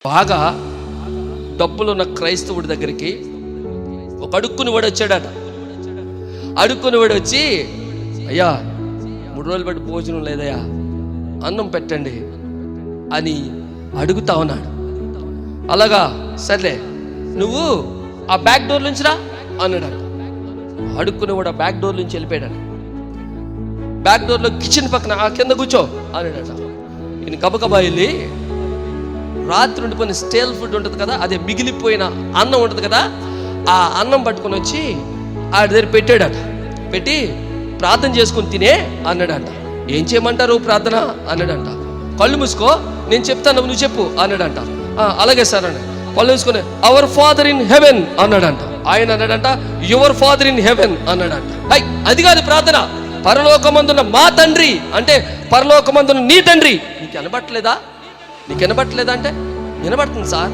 బాగా డబ్బులున్న క్రైస్తవుడి దగ్గరికి ఒక అడుక్కుని వాడు వచ్చాడట. అడుక్కుని వాడు వచ్చి, అయ్యా 3 రోజులు బట్టి భోజనం లేదయ్యా, అన్నం పెట్టండి అని అడుగుతా ఉన్నాడు. అలాగా, సర్లే నువ్వు ఆ బ్యాక్ డోర్ నుంచి రా అన్నాడు. అడుక్కుని వాడు ఆ బ్యాక్ డోర్ నుంచి వెళ్ళిపోయాడు. బ్యాక్ డోర్లో కిచెన్ పక్కన ఆ కింద కూర్చో అన్నాడట. ఈయన గబగబా వెళ్ళి రాత్రి ఉండిపోయిన స్టేల్ ఫుడ్ ఉంటుంది కదా, అదే మిగిలిపోయిన అన్నం ఉంటుంది కదా, ఆ అన్నం పట్టుకొని వచ్చి ఆడి దగ్గర పెట్టాడట. పెట్టి ప్రార్థన చేసుకుని తినే అన్నాడంట. ఏం చేయమంటారు ప్రార్థన అన్నాడంట. కళ్ళు మూసుకో, నేను చెప్తాను నువ్వు చెప్పు అన్నాడంట. అలాగే సార్ అన్నాడు. కళ్ళు మూసుకొని అవర్ ఫాదర్ ఇన్ హెవెన్ అన్నాడంట. ఆయన అన్నాడంట యువర్ ఫాదర్ ఇన్ హెవెన్ అన్నాడంట. అది కాదు ప్రార్థన, పరలోకమందున్న మా తండ్రి అంటే పరలోకమందున్న నీ తండ్రి. నీకు వినబట్టలేదా? నీకు వినబట్టలేదా అంటే వినబడుతుంది సార్,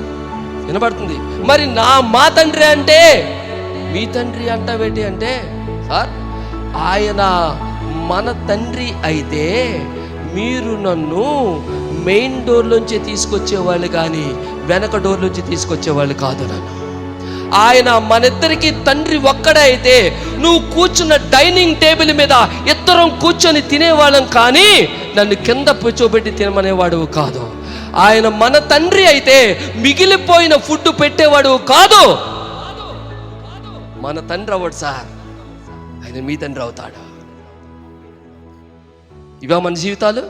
వినబడుతుంది. మరి మా తండ్రి అంటే మీ తండ్రి అంటావేంటి అంటే, సార్ ఆయన మన తండ్రి అయితే మీరు నన్ను మెయిన్ డోర్లోంచి తీసుకొచ్చేవాళ్ళు కానీ వెనక డోర్లోంచి తీసుకొచ్చేవాళ్ళు కాదు. నన్ను ఆయన మనిద్దరికి తండ్రి ఒక్కడే అయితే నువ్వు కూర్చున్న డైనింగ్ టేబుల్ మీద ఇద్దరం కూర్చొని తినేవాళ్ళం కానీ నన్ను కింద కూర్చోబెట్టి తినమనేవాడు కాదు. ఆయన మన తండ్రి అయితే మిగిలిపోయిన ఫుడ్ పెట్టేవాడు కాదు. మన తండ్రి అవ్వడు సార్, ఆయన మీ తండ్రి అవుతాడు. ఇవా మన జీవితాలు.